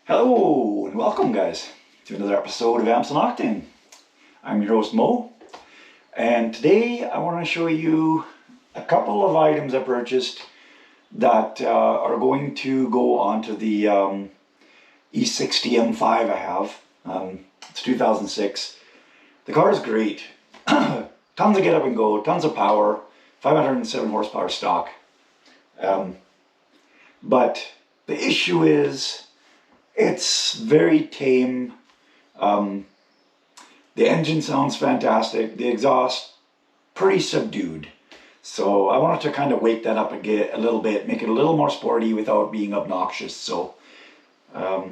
Hello and welcome guys to another episode of Amps and Octane. I'm your host Mo, and today I want to show you a couple of items I purchased that are going to go onto the E60 M5 I have. It's 2006. The car is great. Tons of get up and go, tons of power, 507 horsepower stock. But the issue is it's very tame. The engine sounds fantastic. The exhaust, pretty subdued. So I wanted to kind of wake that up and get a little bit, make it a little more sporty without being obnoxious. So I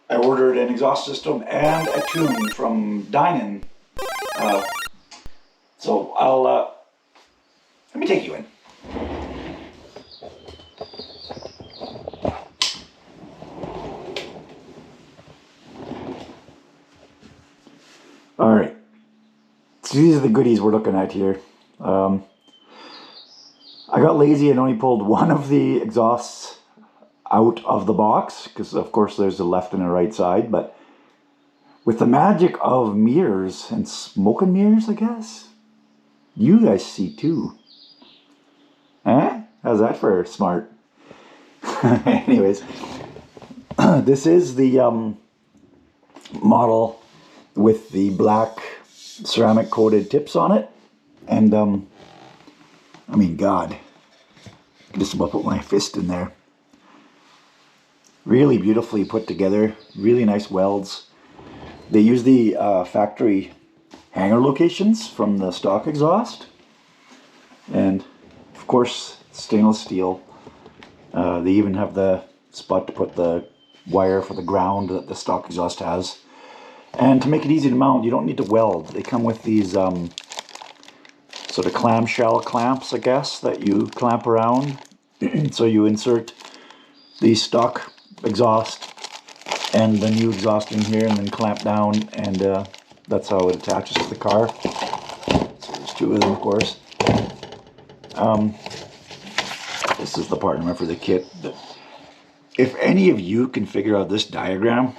ordered an exhaust system and a tune from Dinan. So let me take you in. All right, so these are the goodies we're looking at here. I got lazy and only pulled one of the exhausts out of the box because of course there's a left and a right side, but with the magic of mirrors and smoke and mirrors, I guess, you guys see too. Eh? How's that for smart? Anyways, this is the model with the black ceramic coated tips on it, and I mean, God, I just about put my fist in there. Really beautifully put together, really nice welds. They use the factory hanger locations from the stock exhaust, and of course stainless steel. They even have the spot to put the wire for the ground that the stock exhaust has. And to make it easy to mount, you don't need to weld. They come with these sort of clamshell clamps, I guess, that you clamp around. So you insert the stock exhaust and the new exhaust in here and then clamp down, and that's how it attaches to the car. So there's two of them, of course. This is the part number for the kit. If any of you can figure out this diagram,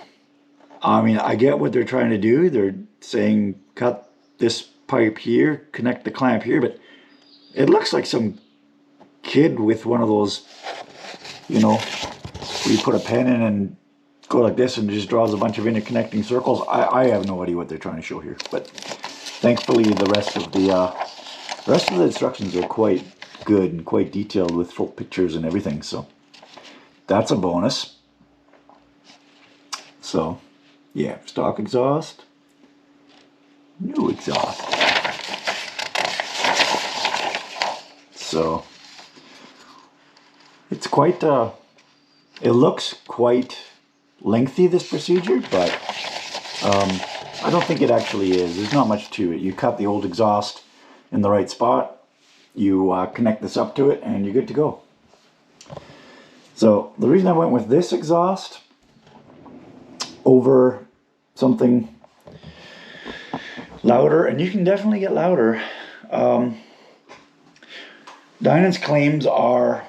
I mean, I get what they're trying to do. They're saying cut this pipe here, connect the clamp here, but it looks like some kid with one of those, you know, where you put a pen in and go like this and it just draws a bunch of interconnecting circles. I have no idea what they're trying to show here, but thankfully the rest of the instructions are quite good and quite detailed with full pictures and everything, so that's a bonus. So yeah, stock exhaust, new exhaust. So it's quite, it looks quite lengthy, this procedure, but I don't think it actually is. There's not much to it. You cut the old exhaust in the right spot, you connect this up to it, and you're good to go. So the reason I went with this exhaust over something louder, and you can definitely get louder. Dinan's claims are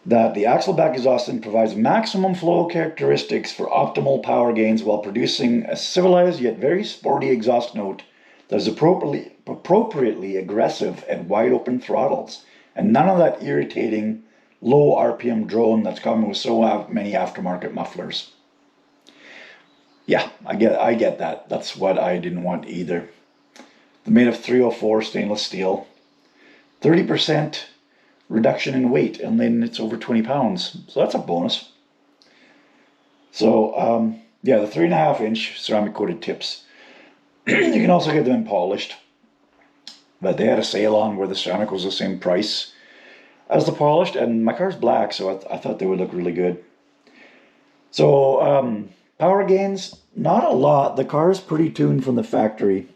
that the axle back exhaust system provides maximum flow characteristics for optimal power gains while producing a civilized yet very sporty exhaust note that is appropriately aggressive and wide open throttles, and none of that irritating low RPM drone that's common with so many aftermarket mufflers. Yeah, I get that. That's what I didn't want either. They're made of 304 stainless steel. 30% reduction in weight, and then it's over 20 pounds. So that's a bonus. So, yeah, the 3.5-inch ceramic coated tips. You can also get them polished. But they had a sale on where the ceramic was the same price as the polished, and my car's black, so I thought they would look really good. So, power gains, not a lot. The car is pretty tuned from the factory.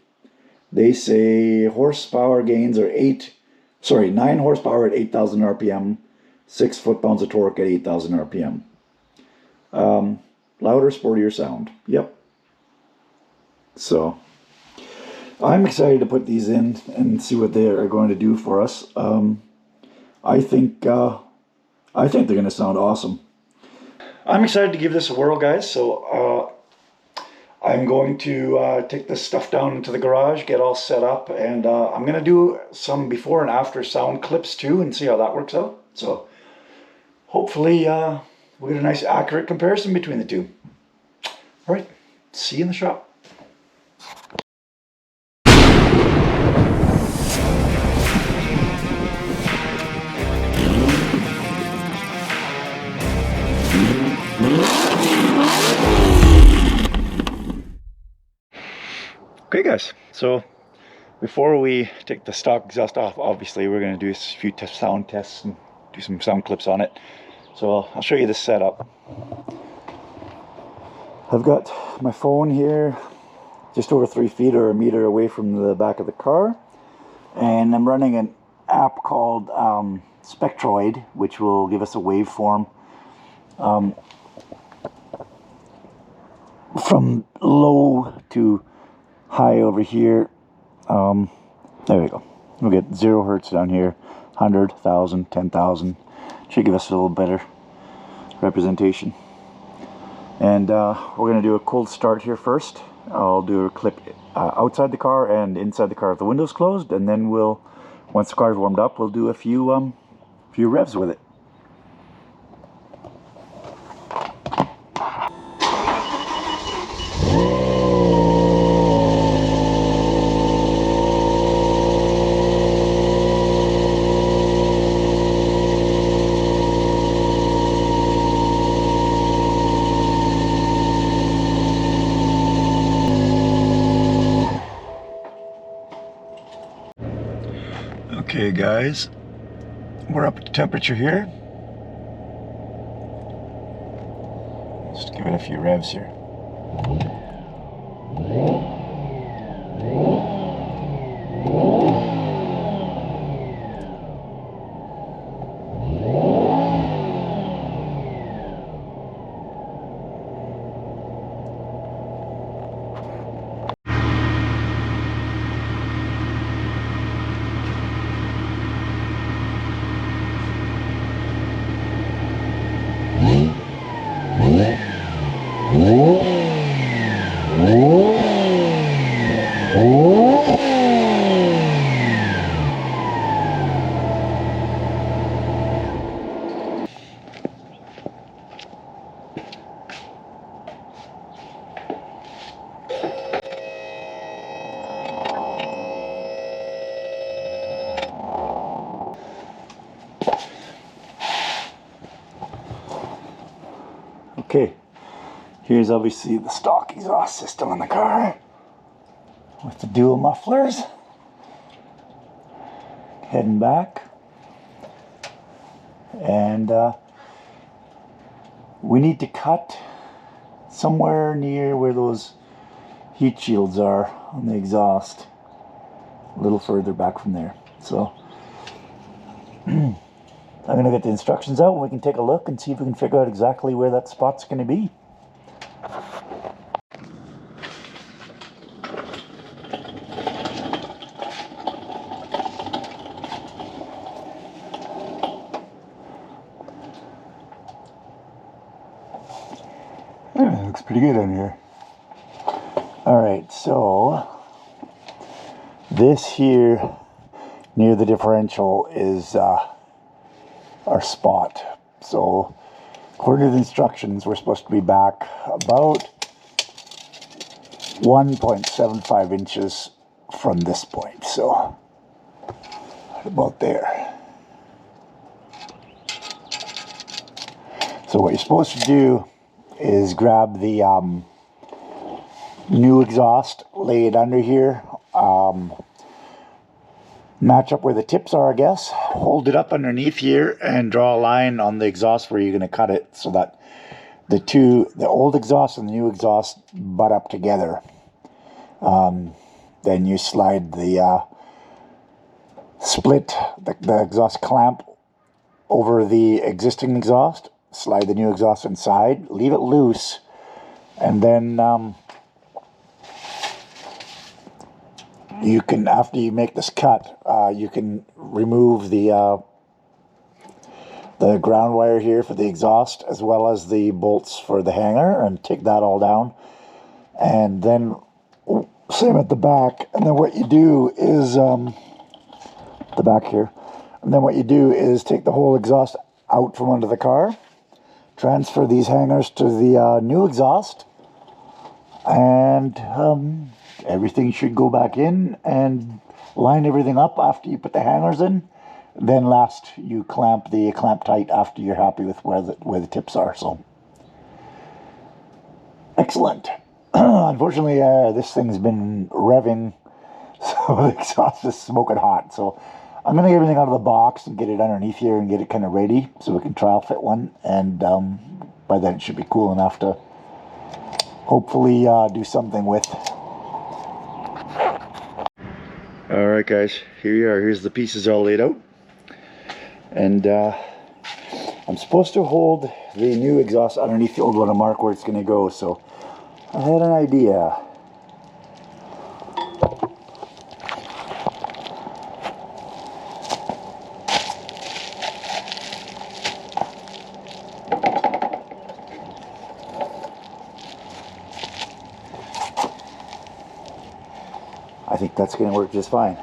They say horsepower gains are 9 horsepower at 8,000 RPM, 6 foot-pounds of torque at 8,000 RPM. Louder, sportier sound. Yep. So I'm excited to put these in and see what they are going to do for us. I think they're going to sound awesome. I'm excited to give this a whirl, guys. So I'm going to take this stuff down into the garage, get all set up, and I'm going to do some before and after sound clips too and see how that works out. So hopefully we'll get a nice accurate comparison between the two. All right, see you in the shop. Okay guys, so before we take the stock exhaust off, obviously we're going to do a few sound tests and do some sound clips on it. So I'll show you the setup. I've got my phone here just over 3 feet or a meter away from the back of the car, and I'm running an app called Spectroid, which will give us a waveform from low to high over here. There we go. We'll get 0 hertz down here, 100, 1,000, 10,000. Should give us a little better representation. And we're going to do a cold start here first. I'll do a clip outside the car and inside the car with the windows closed, and then we'll, once the car's warmed up, we'll do a few revs with it. Okay guys, we're up to temperature here. Just give it a few revs here. Okay, here's obviously the stock exhaust system on the car with the dual mufflers. Heading back, and we need to cut somewhere near where those heat shields are on the exhaust, a little further back from there. So I'm going to get the instructions out and we can take a look and see if we can figure out exactly where that spot's going to be. Yeah, it looks pretty good on here. Alright, so this here near the differential is our spot. So according to the instructions, we're supposed to be back about 1.75 inches from this point. So about there. So what you're supposed to do is grab the new exhaust, lay it under here, match up where the tips are, I guess, hold it up underneath here and draw a line on the exhaust where you're going to cut it so that the old exhaust and the new exhaust butt up together. Then you slide the the exhaust clamp over the existing exhaust, slide the new exhaust inside, leave it loose, and then you can, after you make this cut, you can remove the the ground wire here for the exhaust, as well as the bolts for the hanger, and take that all down. And then same at the back. And then what you do is the back here. And then what you do is take the whole exhaust out from under the car, transfer these hangers to the new exhaust, and everything should go back in, and line everything up after you put the hangers in. Then last, you clamp tight after you're happy with where the tips are. So excellent. Unfortunately, this thing's been revving, so the exhaust is smoking hot. So I'm going to get everything out of the box and get it underneath here and get it kind of ready so we can trial fit one. And by then it should be cool enough to hopefully do something with. Alright guys, here you are. Here's the pieces all laid out. And I'm supposed to hold the new exhaust underneath the old one and mark where it's going to go. So I had an idea. I think that's going to work just fine.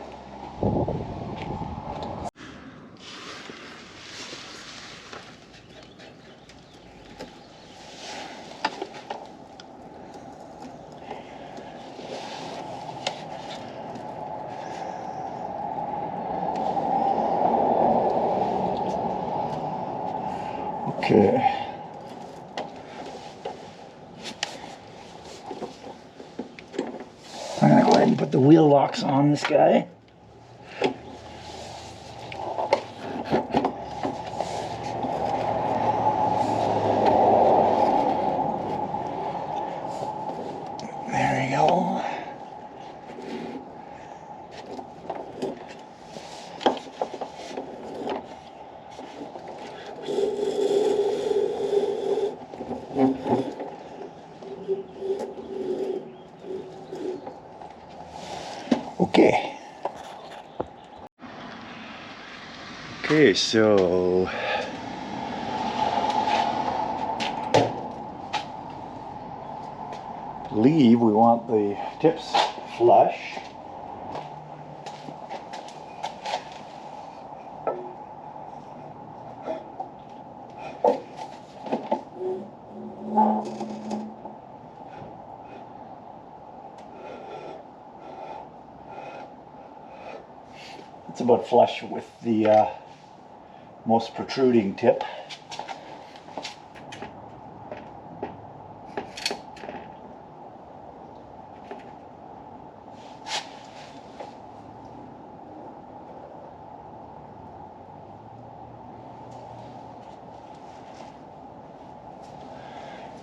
Okay. I'm going to go ahead and put the wheel locks on this guy. There we go. Okay. Okay, so I believe we want the tips flush. It's about flush with the most protruding tip.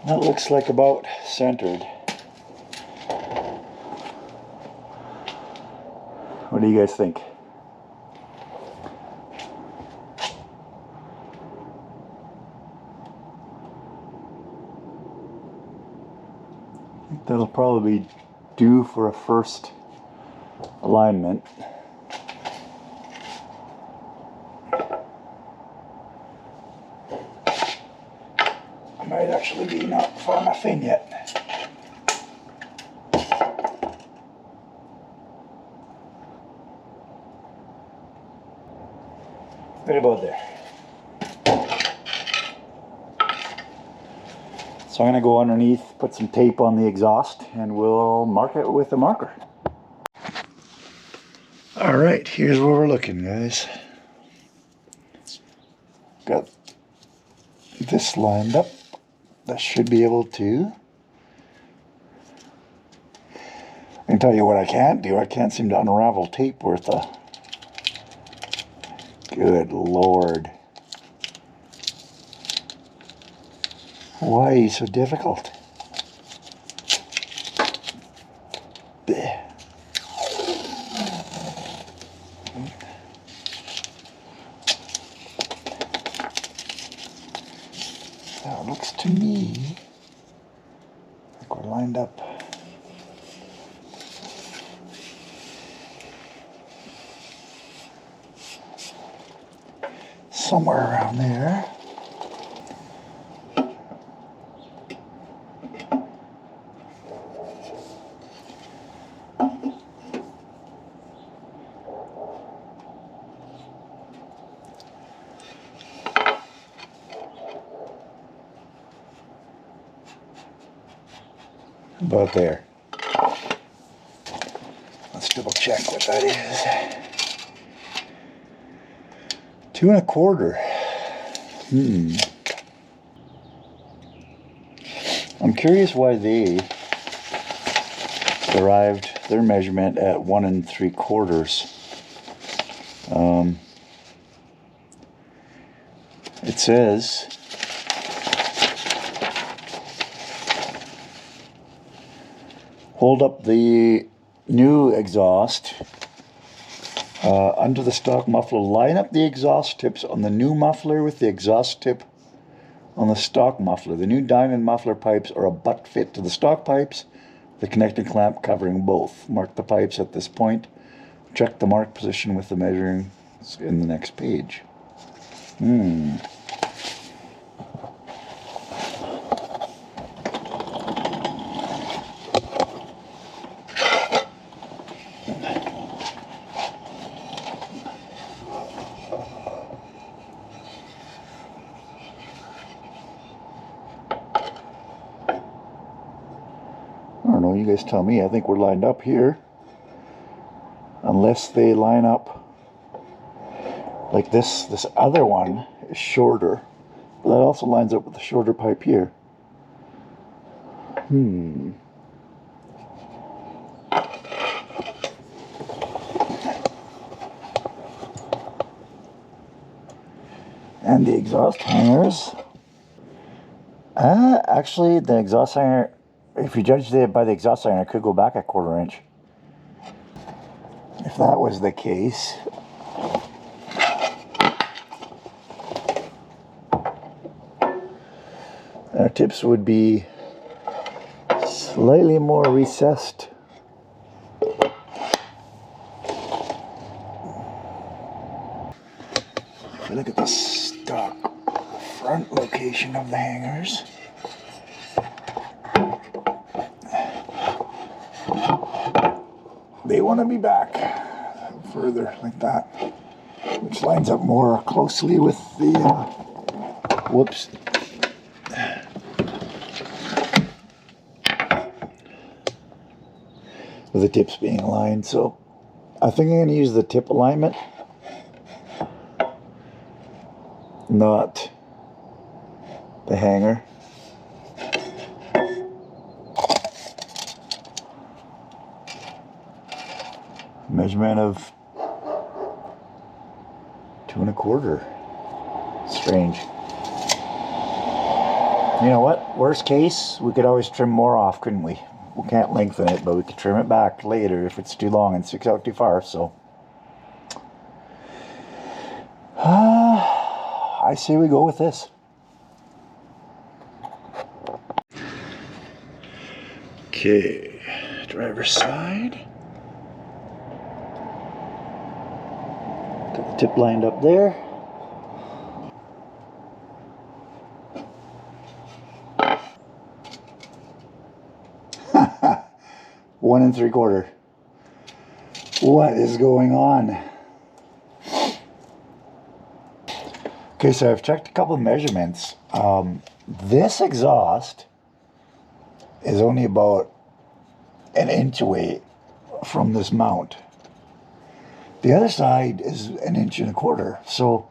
That looks like about centered. What do you guys think? I think that'll probably be due for a first alignment. I might actually be not far enough in yet. Right about there. So I'm going to go underneath, put some tape on the exhaust, and we'll mark it with a marker. Alright, here's where we're looking, guys. Got this lined up. That should be able to. I can tell you what I can't do. I can't seem to unravel tape worth a... Good Lord. Why are you so difficult? Blech. Now it looks to me like we're lined up. somewhere around there. About there. Let's double check what that is. 2 1/4. I'm curious why they derived their measurement at 1 3/4. It says hold up the new exhaust under the stock muffler. Line up the exhaust tips on the new muffler with the exhaust tip on the stock muffler. The new Dinan muffler pipes are a butt fit to the stock pipes, the connecting clamp covering both. Mark the pipes at this point. Check the mark position with the measuring in the next page. I don't know, you guys tell me. I think we're lined up here. Unless they line up like this. This other one is shorter. But that also lines up with the shorter pipe here. And the exhaust hangers. Actually, the exhaust hanger, if you judge it by the exhaust hanger, it could go back a 1/4 inch. If that was the case. Our tips would be slightly more recessed. If you look at the stock front location of the hangers, they want to be back further like that, which lines up more closely with the whoops. With the tips being aligned. So I think I'm going to use the tip alignment, not the hanger. Measurement of 2 1/4. Strange. You know what? Worst case, we could always trim more off, couldn't we? We can't lengthen it, but we could trim it back later if it's too long and sticks out too far. So I say we go with this. Okay, driver's side. Got the tip lined up there. One 3/4. What is going on? Okay, so I've checked a couple of measurements. This exhaust is only about 1 inch away from this mount. The other side is 1 1/4 inches. So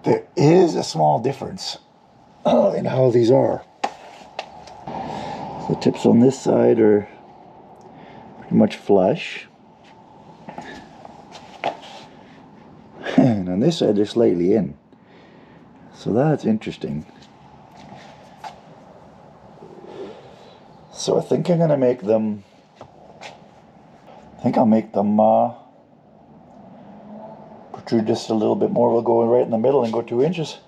there is a small difference in how these are. The tips on this side are pretty much flush. And on this side they're slightly in. So that's interesting. So I think I'm gonna make them, I'll make them protrude just a little bit more. We'll go right in the middle and go 2 inches.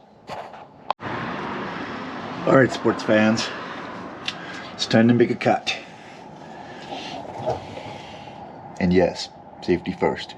Alright, sports fans. It's time to make a cut. And yes, safety first.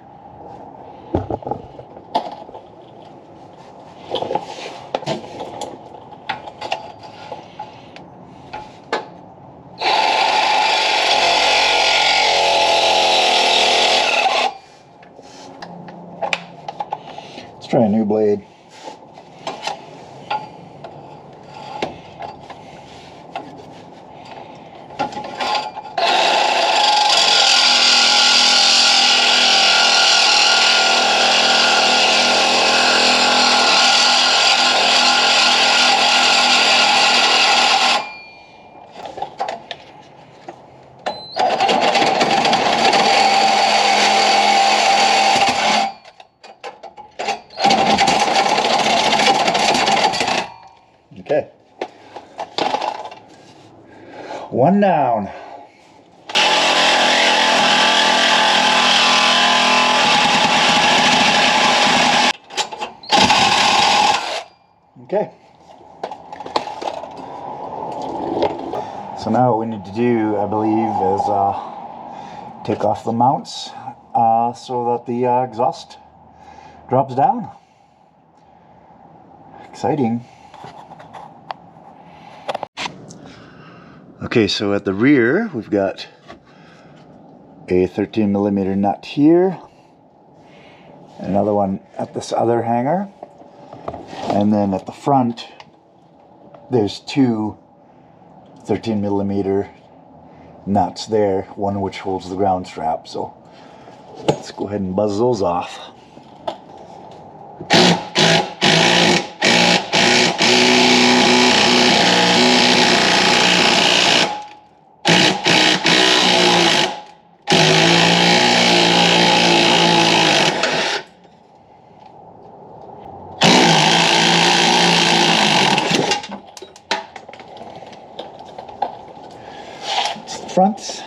Okay. One down. Okay. So now what we need to do, I believe, is take off the mounts so that the exhaust drops down. Exciting. Okay, so at the rear we've got a 13mm nut here, another one at this other hanger, and then at the front there's two 13mm nuts there, one which holds the ground strap. So let's go ahead and buzz those off. Fronts.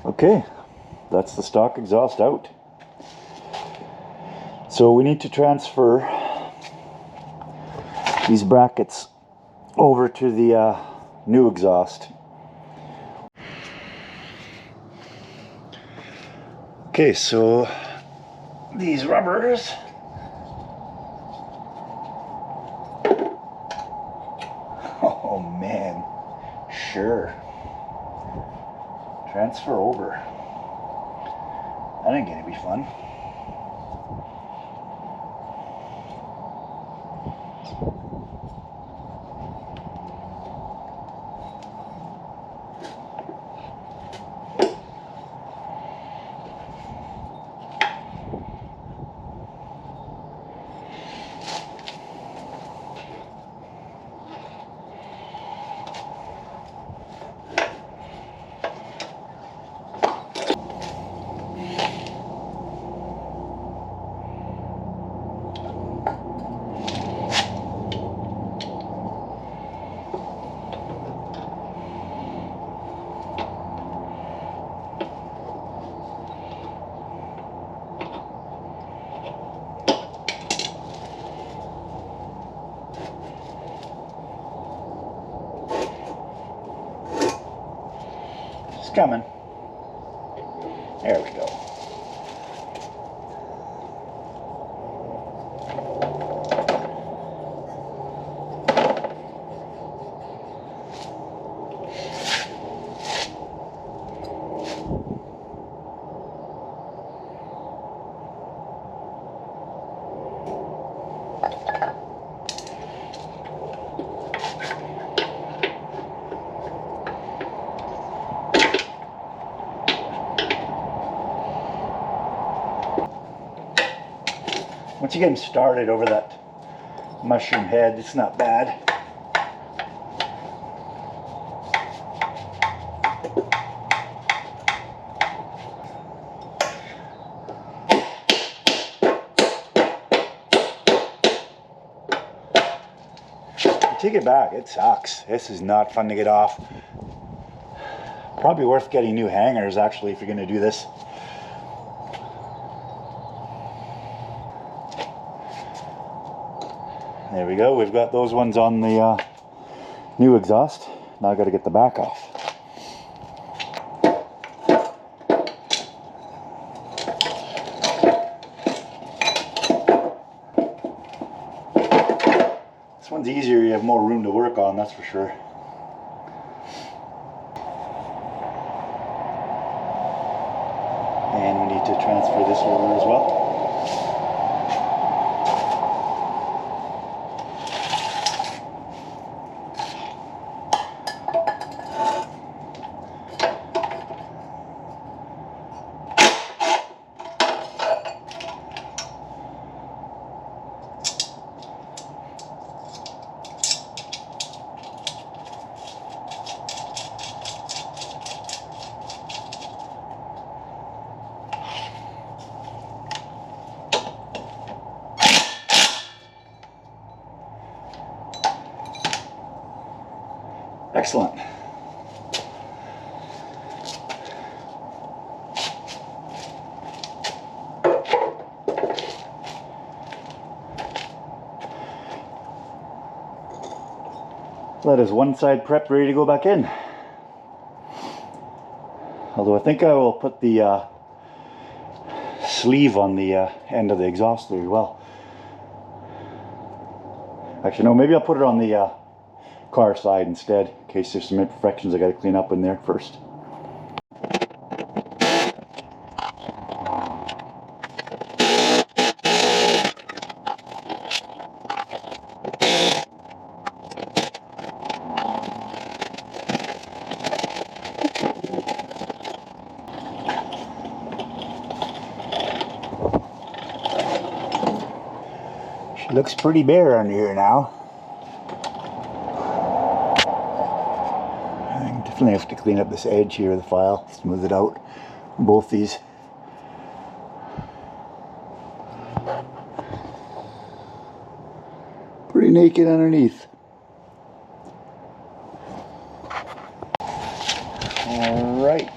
Okay, that's the stock exhaust out. So we need to transfer these brackets over to the new exhaust. Okay, so these rubbers oh man, sure. Transfer over. That ain't gonna be fun. It's coming. There we go. Once you get them started over that mushroom head, it's not bad. Take it back, it sucks. This is not fun to get off. Probably worth getting new hangers actually if you're going to do this. There we go, we've got those ones on the new exhaust. Now I've got to get the back off. This one's easier, you have more room to work on, that's for sure. And we need to transfer this over as well. Excellent. That is one side prepped, ready to go back in. Although I think I will put the sleeve on the end of the exhaust there as well. Actually, no, maybe I'll put it on the car side instead, in case there's some imperfections I got to clean up in there first. She looks pretty bare under here now. I definitely have to clean up this edge here of the file, smooth it out. Both these. Pretty naked underneath. Alright.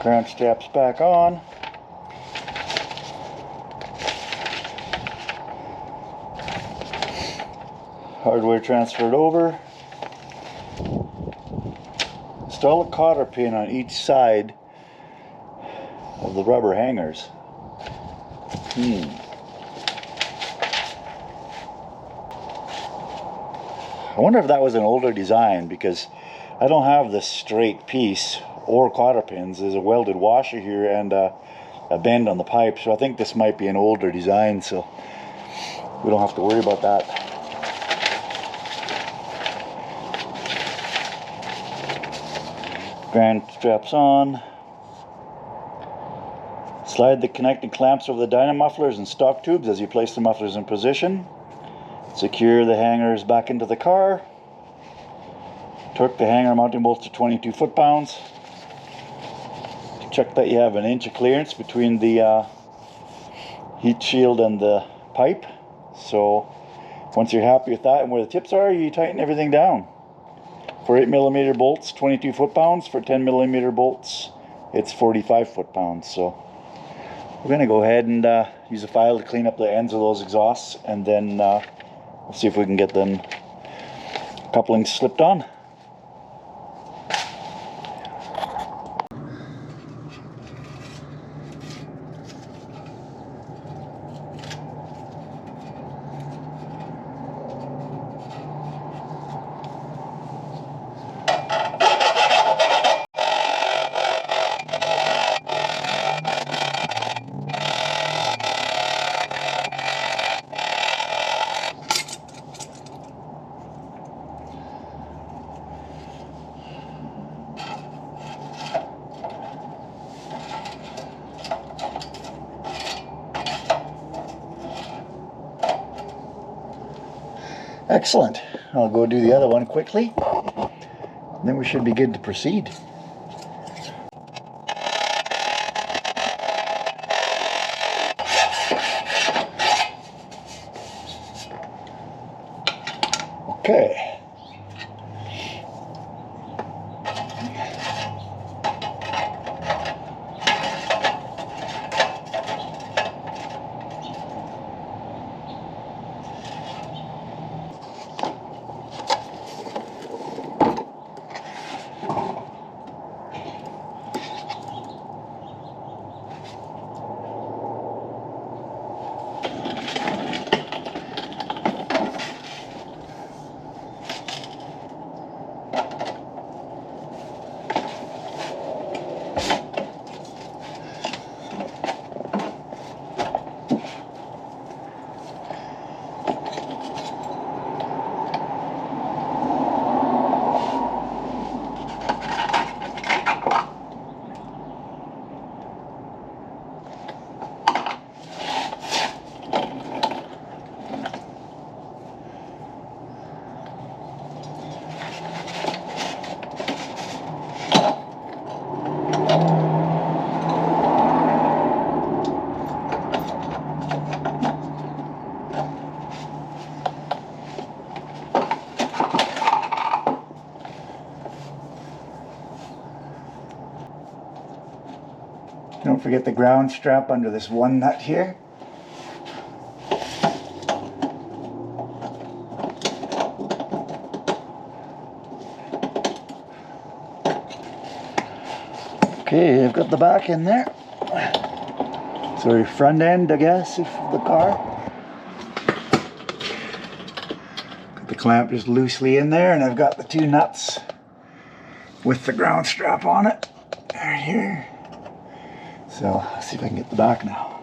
Crank straps back on. Hardware transferred over. Install a cotter pin on each side of the rubber hangers. I wonder if that was an older design, because I don't have this straight piece or cotter pins. There's a welded washer here and a bend on the pipe, so I think this might be an older design, so we don't have to worry about that. Grand straps on. Slide the connecting clamps over the dyno mufflers and stock tubes as you place the mufflers in position. Secure the hangers back into the car. Torque the hanger mounting bolts to 22 foot-pounds. Check that you have an inch of clearance between the heat shield and the pipe. So once you're happy with that and where the tips are, you tighten everything down. For 8mm bolts, 22 foot-pounds. For 10mm bolts, it's 45 foot-pounds. So we're going to go ahead and use a file to clean up the ends of those exhausts, and then we'll see if we can get them couplings slipped on. Excellent. I'll go do the other one quickly, then we should be good to proceed. Okay. Don't forget the ground strap under this one nut here. Okay, I've got the back in there. Sorry, front end, I guess, of the car. Put the clamp just loosely in there, and I've got the two nuts with the ground strap on it. Right here. So, let's see if I can get the back now.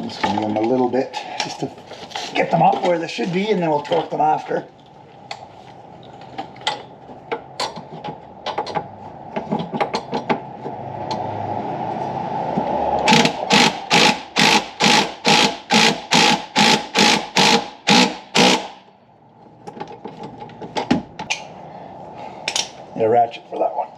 Just swing them a little bit just to get them up where they should be, and then we'll torque them after. A ratchet for that one.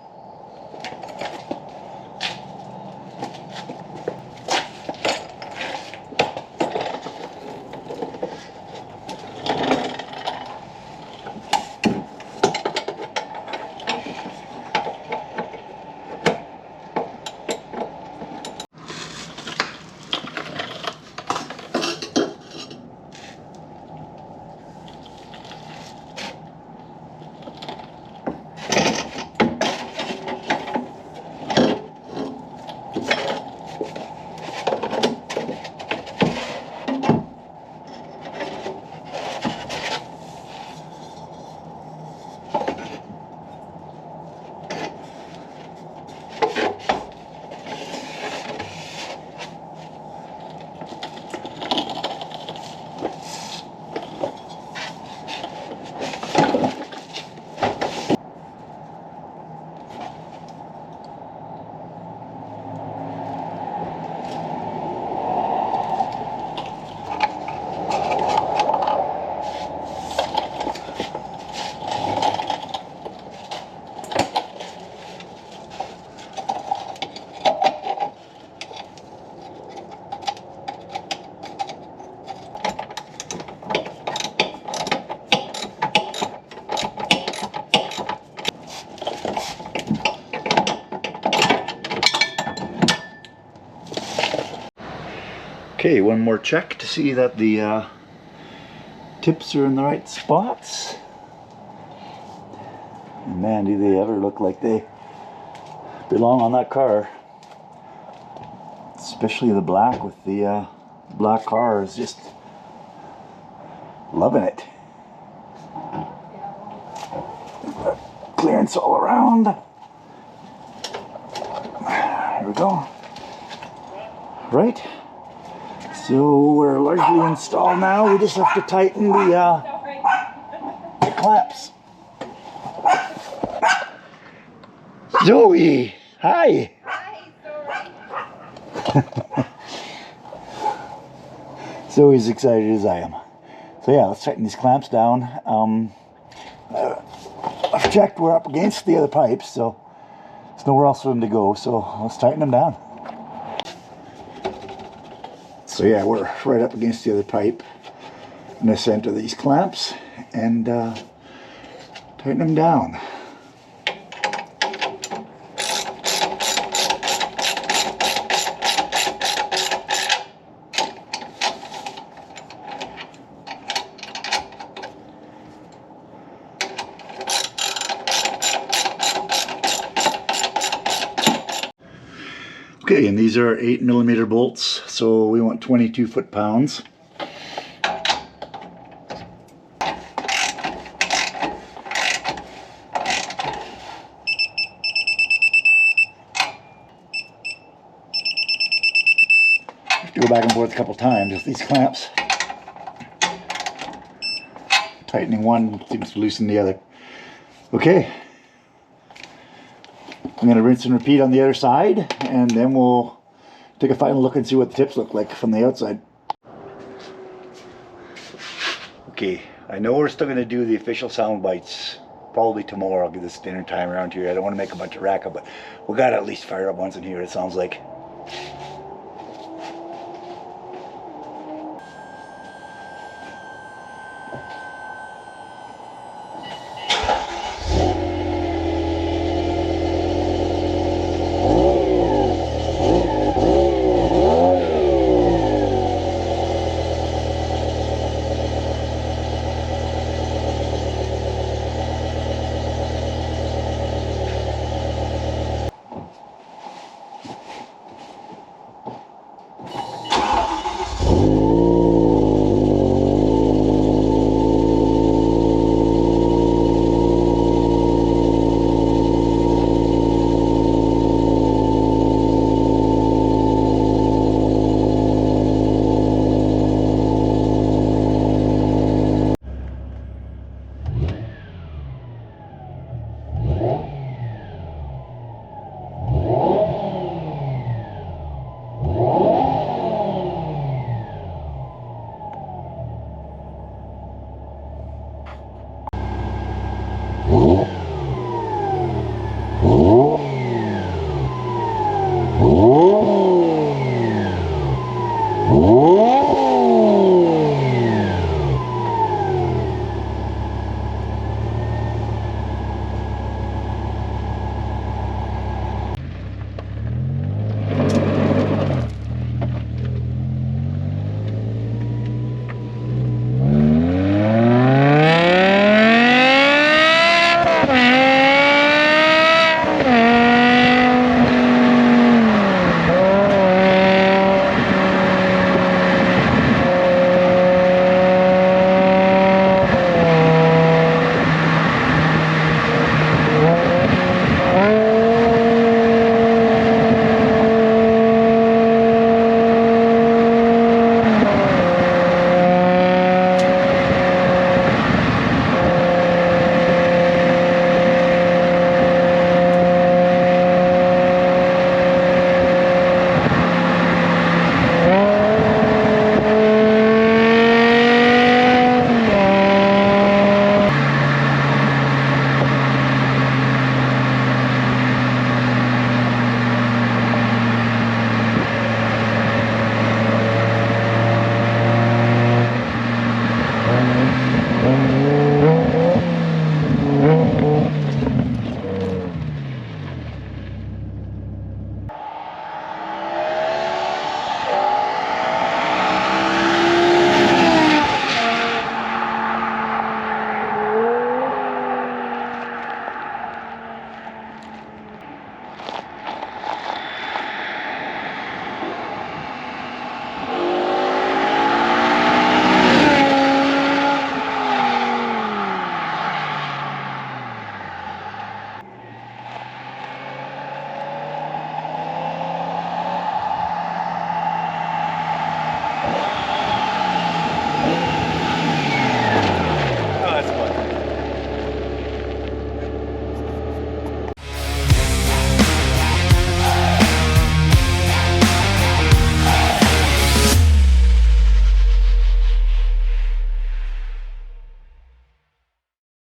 Okay, one more check to see that the tips are in the right spots. And man, do they ever look like they belong on that car. Especially the black with the black car is just loving it. Clearance all around. There we go. Right. So we're largely installed now. We just have to tighten the clamps. Zoe, hi. Hi, Zoe's excited as I am. So yeah, let's tighten these clamps down. I've checked, we're up against the other pipes, so there's nowhere else for them to go. So let's tighten them down. So yeah, we're right up against the other pipe in the center of these clamps, and tighten them down. Okay, and these are 8mm bolts, so we want 22 foot-pounds. Have to go back and forth a couple times with these clamps. Tightening one seems to loosen the other. Okay. I'm going to rinse and repeat on the other side, and then we'll take a final look and see what the tips look like from the outside. Okay, I know we're still going to do the official sound bites probably tomorrow. I'll give this dinner time around here. I don't want to make a bunch of racket, but we got to at least fire up once in here, it sounds like.